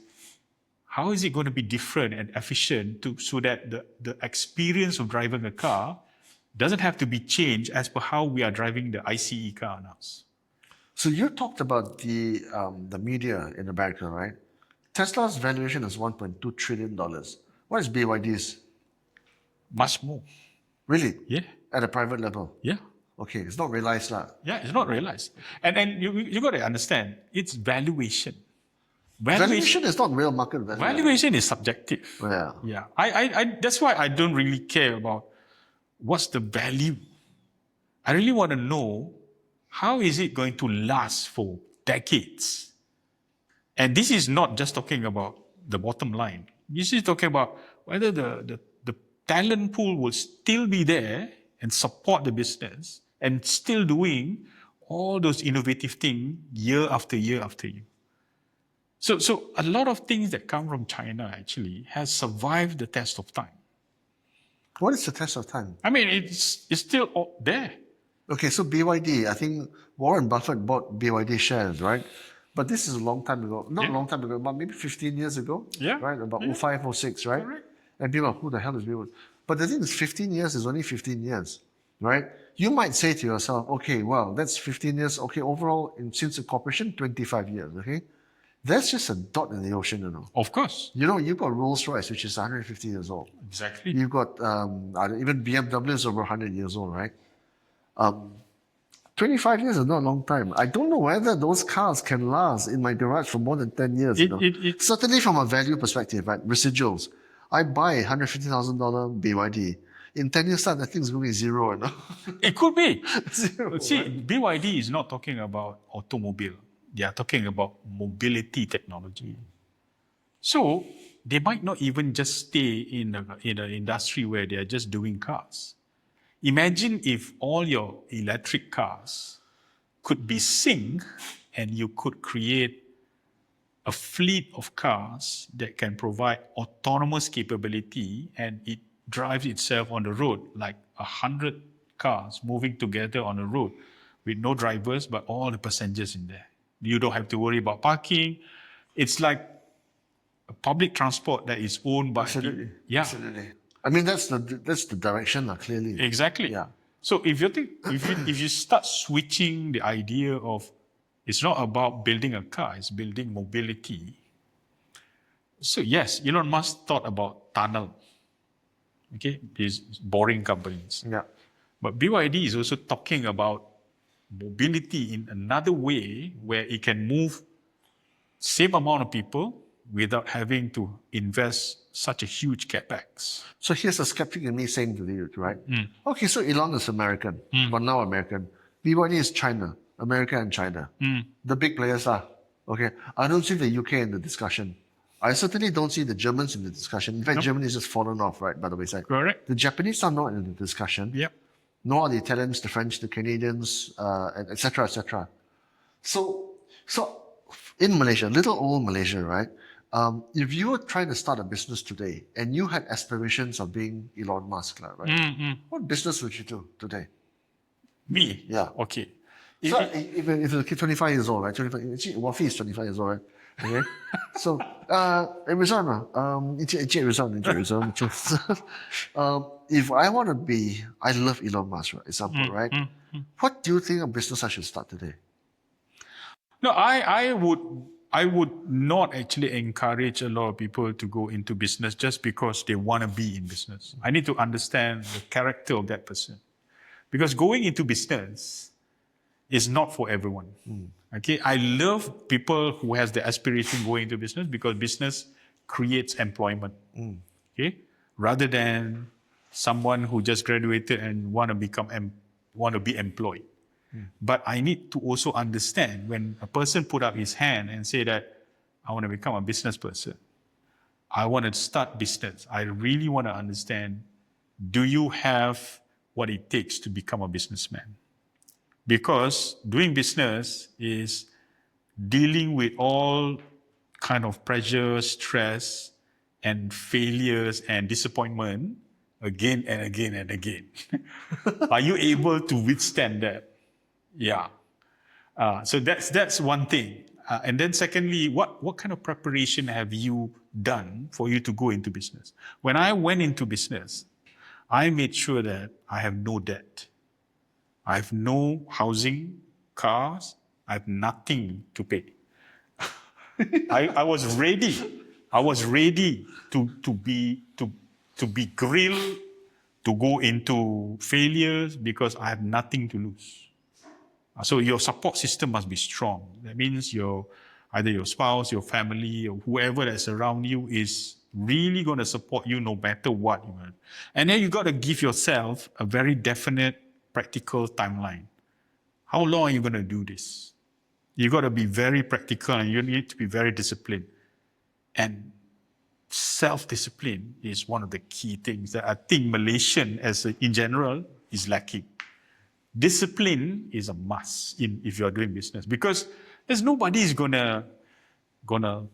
how is it going to be different and efficient so that the experience of driving a car doesn't have to be changed as per how we are driving the ICE car now. So you talked about the media in America, right? Tesla's valuation is $1.2 trillion. What is BYD's? Much more. Really? Yeah. At a private level? Yeah. Okay, it's not realized. Yeah, it's not realized. And you got to understand, it's valuation. Valuation is not real market value. Valuation is subjective. Yeah. Yeah. I that's why I don't really care about what's the value. I really want to know how is it going to last for decades. And this is not just talking about the bottom line. This is talking about whether the talent pool will still be there and support the business and still doing all those innovative things year after year after year. So a lot of things that come from China actually has survived the test of time. What is the test of time? I mean, it's still there. Okay, so BYD, I think Warren Buffett bought BYD shares, right? But this is a long time ago. Not a long time ago, but maybe 15 years ago. Yeah. Right? About 05, 06, right? Correct. And people are, who the hell is BYD? But the thing is, 15 years is only 15 years, right? You might say to yourself, okay, well, that's 15 years. Okay, overall, since the corporation, 25 years, okay? That's just a dot in the ocean, you know. Of course. You know, you've got Rolls-Royce, which is 150 years old. Exactly. You've got, even BMW is over 100 years old, right? 25 years is not a long time. I don't know whether those cars can last in my garage for more than 10 years. Certainly from a value perspective, right? Residuals. I buy a $150,000 BYD. In 10 years' time, that thing's going to be zero. You know? It could be. Zero. See, right? BYD is not talking about automobile. They are talking about mobility technology. So they might not even just stay in an industry where they are just doing cars. Imagine if all your electric cars could be synced and you could create a fleet of cars that can provide autonomous capability and it drives itself on the road, like 100 cars moving together on the road with no drivers but all the passengers in there. You don't have to worry about parking. It's like a public transport that is owned by Absolutely. people. Yeah. Absolutely. I mean, that's the direction, clearly. Exactly. Yeah. So if you start switching the idea of it's not about building a car, it's building mobility. So yes, Elon Musk thought about tunnel. Okay, these boring companies. Yeah. But BYD is also talking about mobility in another way where it can move same amount of people without having to invest such a huge capex. So here's a skeptic in me saying to you, right? Okay, so Elon is American, but now American. BYD is China, America and China. The big players are. Okay, I don't see the UK in the discussion. I certainly don't see the Germans in the discussion. In fact, Germany has just fallen off, right, by the wayside. Correct. The Japanese are not in the discussion. Yep. Nor are the Italians, the French, the Canadians, et cetera, et cetera. So in Malaysia, little old Malaysia, right? If you were trying to start a business today and you had aspirations of being Elon Musk, right? What business would you do today? Me? Yeah. Okay. So if you're 25 years old, right? 25, actually, Wafi is 25 years old, right? Okay. So, Rizzuan, if I want to be, I love Elon Musk, right? Example, right? What do you think a business I should start today? No, I would I would not actually encourage a lot of people to go into business just because they want to be in business. I need to understand the character of that person. Because going into business is not for everyone. Okay, I love people who has the aspiration going into business because business creates employment. Okay, rather than someone who just graduated and want to be employed. But I need to also understand when a person put up his hand and say that I want to become a business person. I want to start business. I really want to understand, do you have what it takes to become a businessman? Because doing business is dealing with all kind of pressure, stress, and failures and disappointment again and again and again. Are you able to withstand that? Yeah. So that's one thing. And then secondly, what kind of preparation have you done for you to go into business? When I went into business, I made sure that I have no debt. I have no housing, cars. I have nothing to pay. I was ready. I was ready to be grilled, to go into failures because I have nothing to lose. So your support system must be strong. That means either your spouse, your family, or whoever that's around you is really going to support you no matter what. And then you got to give yourself a very definite, practical timeline. How long are you going to do this? You got to be very practical and you need to be very disciplined. And self-discipline is one of the key things that I think Malaysian in general is lacking. Discipline is a must if you're doing business because there's nobody is gonna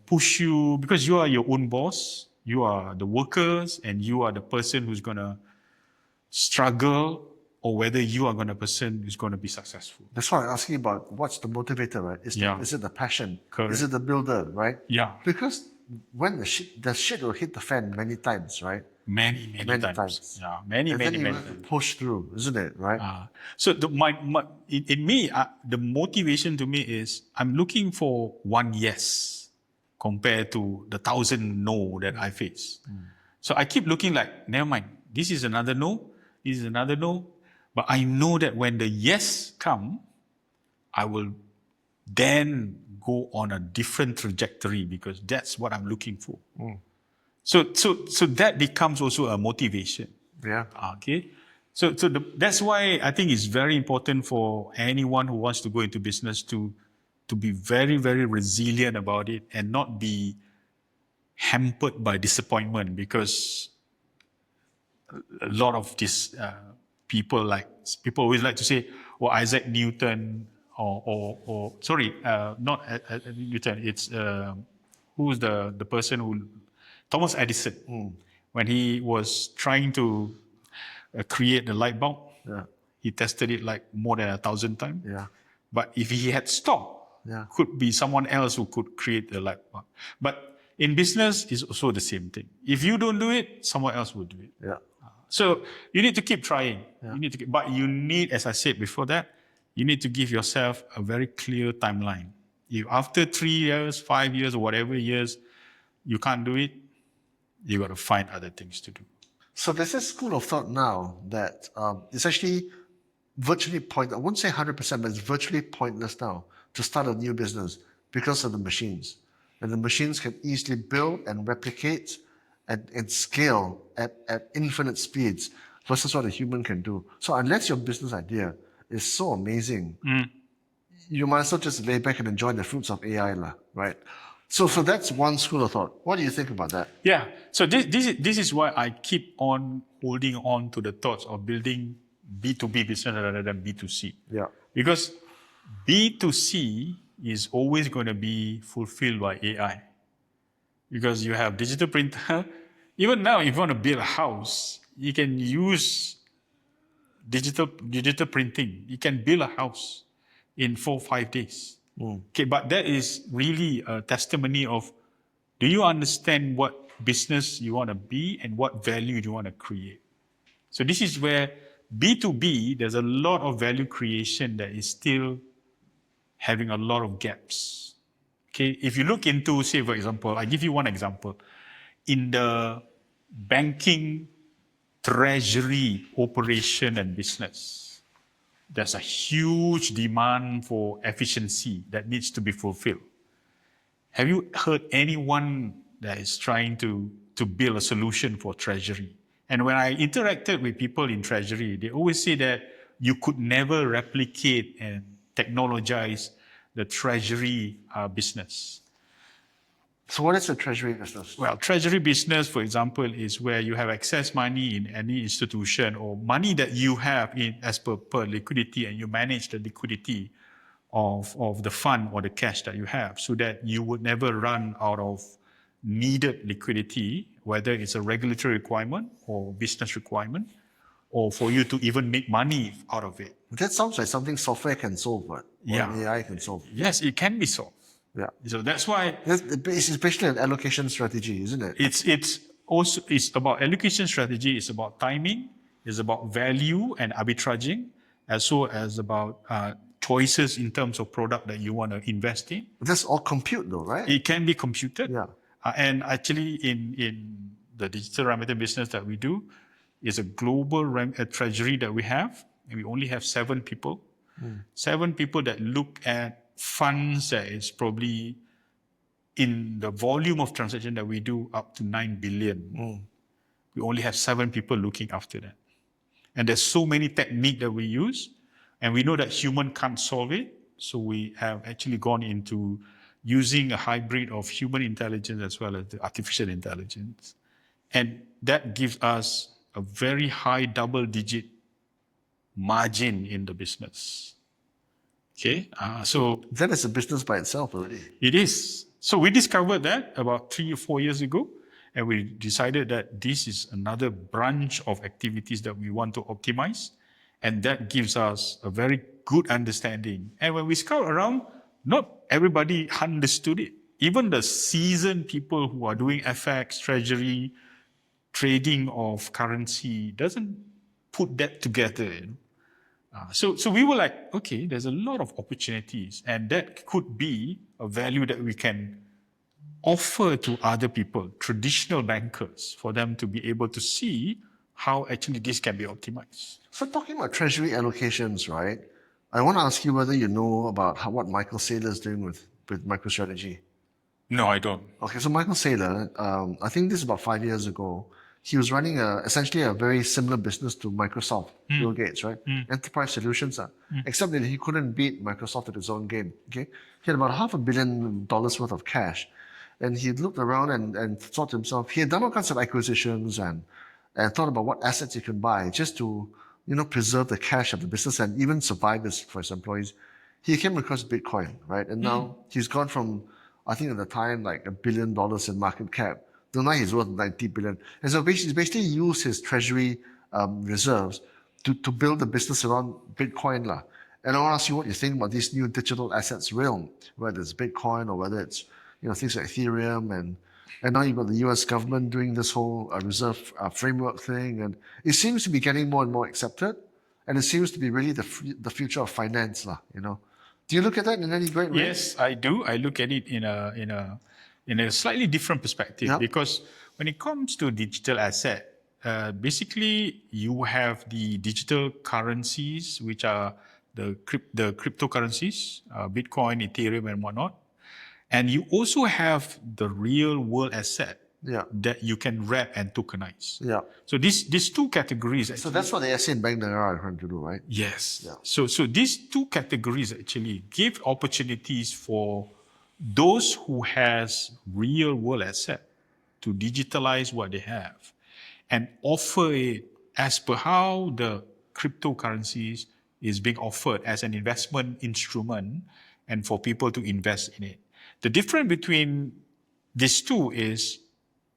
push you because you are your own boss. You are the workers and you are the person who's gonna struggle or whether you are gonna person who's gonna be successful. That's why I'm asking about what's the motivator, right? Is it the passion? Correct. Is it the builder, right? Yeah. Because when the shit will hit the fan many times, right? Many times. Yeah, many times. Push through, isn't it? Right. So in me, the motivation to me is I'm looking for one yes compared to the 1,000 no that I face. So I keep looking like, never mind, this is another no, this is another no. But I know that when the yes come, I will then go on a different trajectory because that's what I'm looking for. So that becomes also a motivation. Yeah. Okay. So that's why I think it's very important for anyone who wants to go into business to be very, very resilient about it and not be hampered by disappointment because a lot of these people always like to say, well, Isaac Newton or not Newton. It's who's the person who Thomas Edison, when he was trying to create the light bulb, he tested it like more than 1,000 times. Yeah. But if he had stopped, could be someone else who could create the light bulb. But in business, it's also the same thing. If you don't do it, someone else will do it. Yeah. So you need to keep trying. But you need, as I said before that, you need to give yourself a very clear timeline. If after 3 years, 5 years, or whatever years, you can't do it, you got to find other things to do. So there's this school of thought now that it's actually virtually pointless. I wouldn't say 100%, but it's virtually pointless now to start a new business because of the machines. And the machines can easily build and replicate and scale at infinite speeds versus what a human can do. So unless your business idea is so amazing, you might as well just lay back and enjoy the fruits of AI, right? So that's one school of thought. What do you think about that? Yeah. So this is why I keep on holding on to the thoughts of building B2B business rather than B2C. Yeah. Because B2C is always going to be fulfilled by AI. Because you have digital printer. Even now, if you want to build a house, you can use digital printing. You can build a house in 4 or 5 days. Okay, but that is really a testimony of, do you understand what business you want to be and what value you want to create? So this is where B2B, there's a lot of value creation that is still having a lot of gaps. Okay, if you look into, say, for example, I give you one example. In the banking, treasury, operation and business, there's a huge demand for efficiency that needs to be fulfilled. Have you heard anyone that is trying to build a solution for treasury? And when I interacted with people in treasury, they always say that you could never replicate and technologize the treasury business. So what is a treasury business? Well, treasury business, for example, is where you have excess money in any institution or money that you have in as per liquidity, and you manage the liquidity of the fund or the cash that you have, so that you would never run out of needed liquidity, whether it's a regulatory requirement or business requirement, or for you to even make money out of it. That sounds like something software can solve, but Yeah. AI can solve. Yes, it can be solved. Yeah. So that's why It's especially an allocation strategy, isn't it? it's about allocation strategy, it's about timing, it's about value and arbitraging, as well as about choices in terms of product that you want to invest in. That's all compute though, right? It can be computed. Yeah. And actually in the digital remittance business that we do, is a global treasury that we have, and we only have 7 people. 7 people that look at funds that is probably in the volume of transaction that we do up to 9 billion. We only have 7 people looking after that. And there's so many techniques that we use, and we know that human can't solve it. So we have actually gone into using a hybrid of human intelligence as well as the artificial intelligence. And that gives us a very high double-digit margin in the business. Okay, so That is a business by itself already. it is. So we discovered that about 3 or 4 years ago, and we decided that this is another branch of activities that we want to optimize, and that gives us a very good understanding. And when we scout around, not everybody understood it. Even the seasoned people who are doing FX, treasury, trading of currency doesn't put that together. You know? So we were like, okay, there's a lot of opportunities, and that could be a value that we can offer to other people, traditional bankers, for them to be able to see how actually this can be optimized. So talking about treasury allocations, right? I want to ask you whether you know about what Michael Saylor is doing with MicroStrategy. No, I don't. Okay, so Michael Saylor, I think this is about 5 years ago. He was running essentially a very similar business to Microsoft, Bill Gates, right? Enterprise solutions, except that he couldn't beat Microsoft at his own game. Okay, he had about $500 million worth of cash, and he looked around and thought to himself, he had done all kinds of acquisitions and thought about what assets he could buy just to preserve the cash of the business and even survive this for his employees. He came across Bitcoin, right? And now he's gone from, I think at the time, like $1 billion in market cap. Now he's worth 90 billion. And so he's basically used his treasury reserves to build the business around Bitcoin. And I want to ask you what you think about these new digital assets realm, whether it's Bitcoin or whether it's things like Ethereum and now you've got the US government doing this whole reserve framework thing. And it seems to be getting more and more accepted. And it seems to be really the future of finance. Do you look at that in any great way? Yes, I do. I look at it in a slightly different perspective, because when it comes to digital asset, basically you have the digital currencies, which are the cryptocurrencies, Bitcoin, Ethereum, and whatnot. And you also have the real world asset that you can wrap and tokenize. Yeah. So these 2 categories. So that's what the ASEAN Bank are trying to do, right? Yes. Yeah. So these 2 categories actually give opportunities for those who has real world asset to digitalize what they have and offer it as per how the cryptocurrencies is being offered as an investment instrument and for people to invest in it. The difference between these 2 is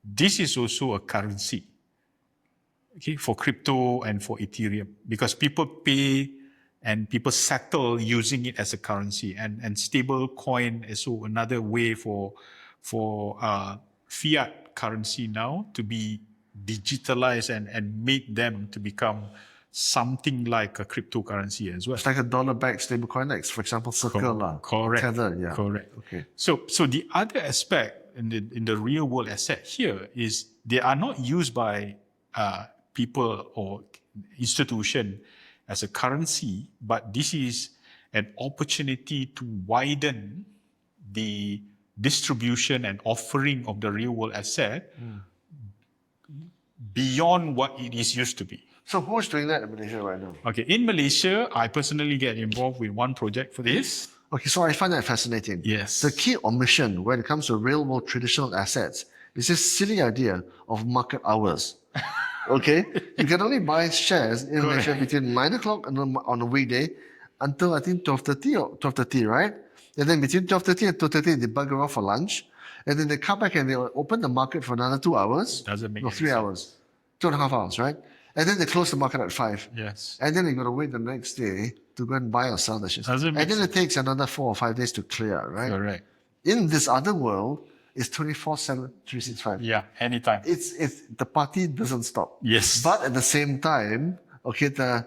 this is also a currency, okay, for crypto and for Ethereum, because people pay and people settle using it as a currency, and stable coin is so another way for fiat currency now to be digitalized and make them to become something like a cryptocurrency as well. It's like a dollar-backed stablecoin, like, for example, Circle. Correct. Tether, yeah. Correct. Okay. So the other aspect in the real world asset here is they are not used by people or institution as a currency, but this is an opportunity to widen the distribution and offering of the real world asset beyond what it is used to be. So who's doing that in Malaysia right now? Okay, in Malaysia, I personally get involved with one project for this. Okay, so I find that fascinating. Yes. The key omission when it comes to real-world traditional assets is this silly idea of market hours. Okay? You can only buy shares in Malaysia between 9 o'clock on a weekday until, I think, 12:30 or 12:30, right? And then between 12:30 and 2:30, they bugger off for lunch. And then they come back and they open the market for another 2 hours. Doesn't make No, any 3 hours. 2.5 hours, right? And then they close the market at 5. Yes. And then you got to wait the next day to go and buy or sell the shares. Doesn't make And then it takes another 4 or 5 days to clear, right? Correct. In this other world, it's 24/7, 365. Yeah, anytime. It's the party doesn't stop. Yes. But at the same time, okay, that's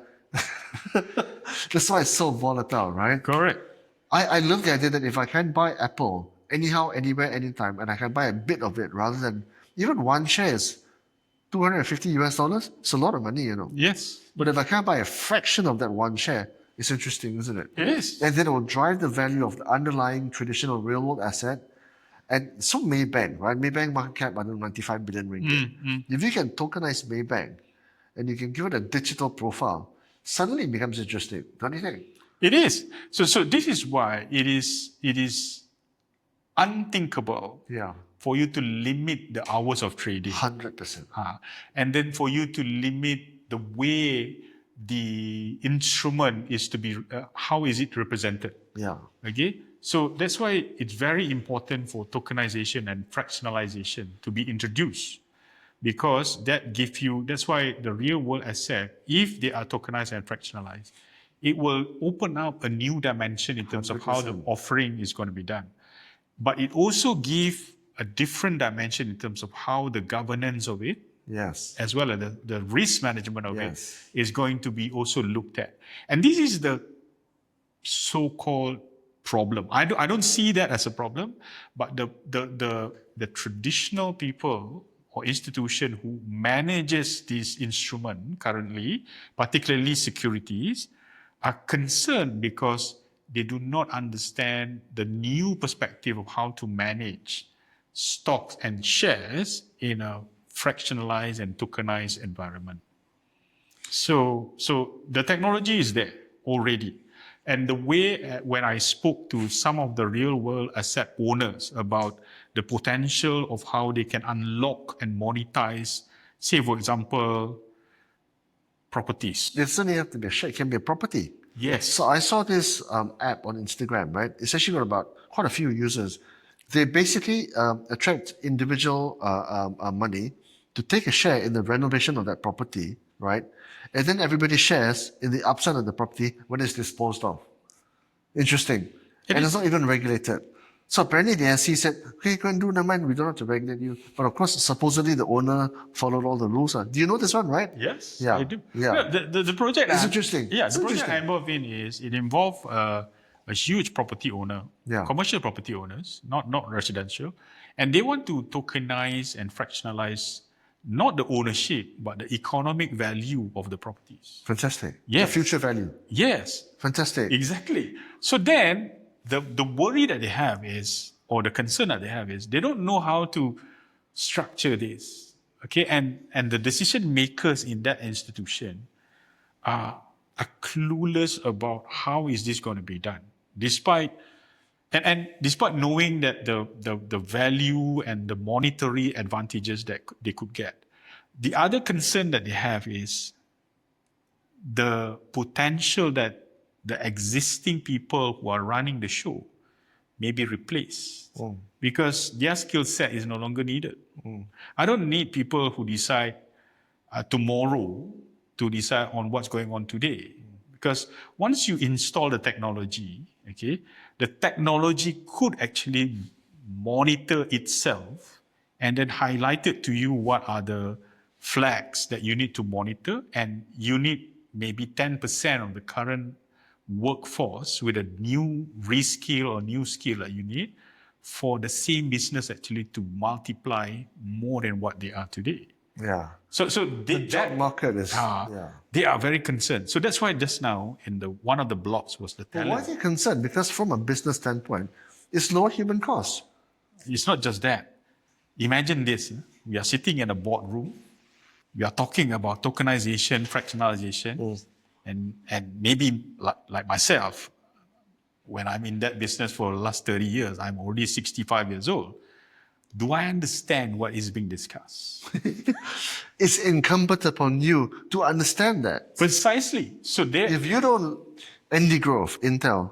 why it's so volatile, right? Correct. I love the idea that if I can buy Apple anyhow, anywhere, anytime, and I can buy a bit of it rather than even one share is $250 US, it's a lot of money, you know. Yes. But if I can buy a fraction of that one share, it's interesting, isn't it? It is. And then it will drive the value of the underlying traditional real-world asset. And so Maybank, right? Maybank market cap, I don't know, 95 billion ringgit. If you can tokenize Maybank and you can give it a digital profile, suddenly it becomes interesting, don't you think? It is. So this is why it is unthinkable Yeah, for you to limit the hours of trading. 100%. And then for you to limit the way the instrument is to be, how is it represented? Yeah. Okay? So that's why it's very important for tokenization and fractionalization to be introduced. Because that's why the real world asset, if they are tokenized and fractionalized, it will open up a new dimension in terms of how the offering is going to be done. But it also gives a different dimension in terms of how the governance of it, Yes. as well as the risk management of Yes. it, is going to be also looked at. And this is the so-called problem. I don't see that as a problem, but the traditional people or institution who manages this instrument currently, particularly securities, are concerned because they do not understand the new perspective of how to manage stocks and shares in a fractionalized and tokenized environment. So the technology is there already. And the way when I spoke to some of the real world asset owners about the potential of how they can unlock and monetize, say for example, properties. It doesn't have to be a share, it can be a property. Yes. So I saw this app on Instagram, right? It's actually got about quite a few users. They basically attract individual money to take a share in the renovation of that property, right? And then everybody shares in the upside of the property when it's disposed of. Interesting. And it's not even regulated. So apparently the SC said, okay, go and do, never mind, we don't have to regulate you. But of course, supposedly the owner followed all the rules. Do you know this one, right? Yes, Yeah. I do. Yeah. The project... It's interesting. Yeah, It's the project interesting. I'm involved in it involves a huge property owner, Yeah. commercial property owners, not residential. And they want to tokenize and fractionalize not the ownership, but the economic value of the properties. Fantastic. Yes. The future value. Yes, Fantastic. exactly. So then the worry that they have is, or the concern that they have is, they don't know how to structure this. Okay, and the decision makers in that institution are clueless about how is this going to be done, despite knowing that the value and the monetary advantages that they could get. The other concern that they have is the potential that the existing people who are running the show may be replaced because their skill set is no longer needed. I don't need people who decide tomorrow to decide on what's going on today. Because once you install the technology, okay, the technology could actually monitor itself and then highlight it to you what are the flags that you need to monitor, and you need maybe 10% of the current workforce with a new reskill or new skill that you need for the same business actually to multiply more than what they are today. Yeah. So The job market is, they are very concerned. So that's why just now in the one of the blocks was the But talent. why are they concerned? Because from a business standpoint, it's lower human cost. It's not just that. Imagine this. We are sitting in a boardroom. We are talking about tokenization, fractionalization, and maybe like myself, when I'm in that business for the last 30 years, I'm already 65 years old. Do I understand what is being discussed? It's incumbent upon you to understand that. Precisely. So there, If you don't, Andy Grove, Intel,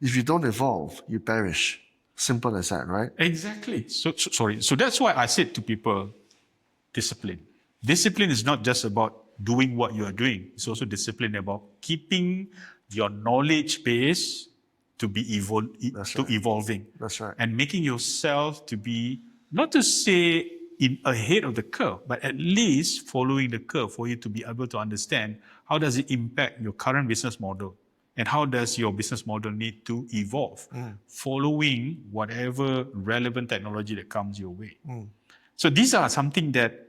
if you don't evolve, you perish. Simple as that, right? exactly. So that's why I said to people, discipline. Discipline is not just about doing what you are doing. It's also discipline about keeping your knowledge base to be evolving. That's right. And making yourself to be, not to say ahead of the curve, but at least following the curve for you to be able to understand how does it impact your current business model and how does your business model need to evolve following whatever relevant technology that comes your way. So these are something that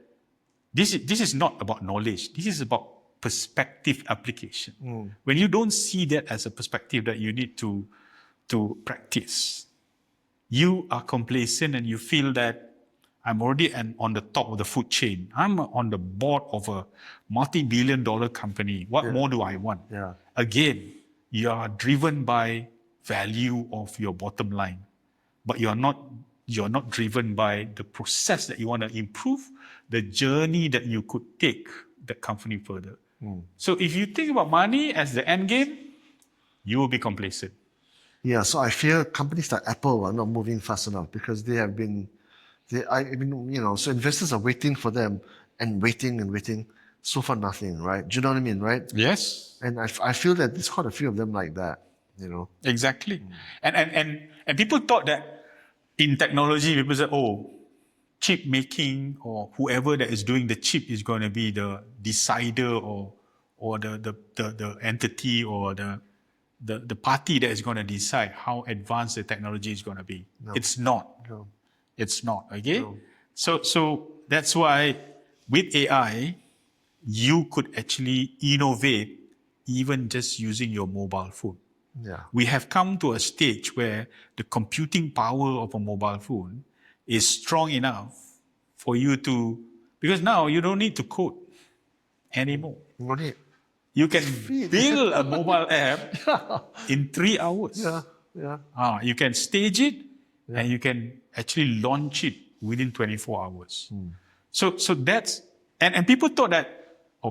this is not about knowledge. This is about perspective application. When you don't see that as a perspective that you need to practice, you are complacent and you feel that I'm already on the top of the food chain. I'm on the board of a multi-billion-dollar company. What more do I want? Yeah. Again, you are driven by value of your bottom line, but you're not driven by the process that you want to improve, the journey that you could take the company further. So if you think about money as the end game, you will be complacent. Yeah, so I fear companies like Apple are not moving fast enough because so investors are waiting for them and waiting, so far nothing, right? Do you know what I mean, right? Yes. And I feel that there's quite a few of them like that, Exactly. And people thought that in technology, people said, chip making or whoever that is doing the chip is going to be the decider or the entity or the party that is going to decide how advanced the technology is going to be. No. It's not. No. It's not. Okay? No. So that's why with AI, you could actually innovate even just using your mobile phone. Yeah. We have come to a stage where the computing power of a mobile phone is strong enough for you because now you don't need to code anymore. No need. You can build a mobile app in 3 hours. Yeah. You can stage it and you can actually launch it within 24 hours. So that's, and people thought that,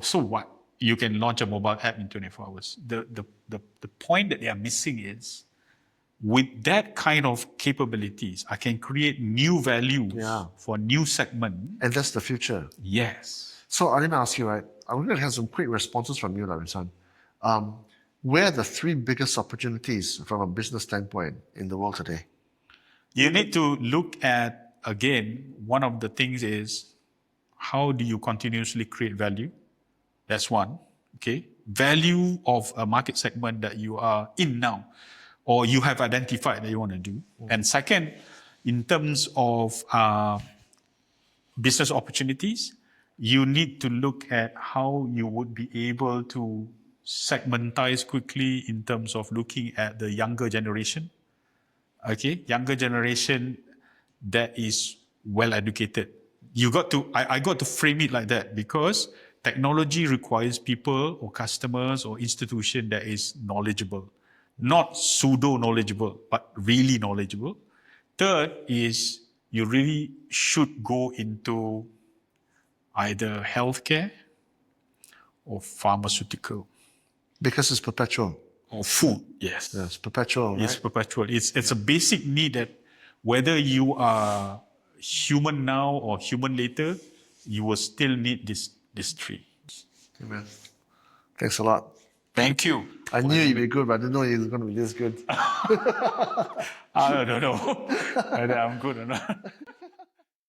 so what? You can launch a mobile app in 24 hours. The point that they are missing is, with that kind of capabilities, I can create new values for new segment. And that's the future. Yes. So let me ask you, right? I'm going to have some quick responses from you, Ridzuan. Where are the 3 biggest opportunities from a business standpoint in the world today? You need to look at, again, one of the things is, how do you continuously create value? That's one. Okay. Value of a market segment that you are in now, or you have identified that you want to do. And second, in terms of business opportunities, you need to look at how you would be able to segmentize quickly in terms of looking at the younger generation. Okay, younger generation that is well educated. I got to frame it like that because technology requires people or customers or institution that is knowledgeable, not pseudo knowledgeable, but really knowledgeable. Third is you really should go into either healthcare or pharmaceutical. Because it's perpetual. Or food, yes. Yes, perpetual, right? It's perpetual. It's a basic need that whether you are human now or human later, you will still need this tree. Amen. Thanks a lot. Thank you. I knew you'd be good, but I didn't know you were going to be this good. I don't know whether I'm good or not.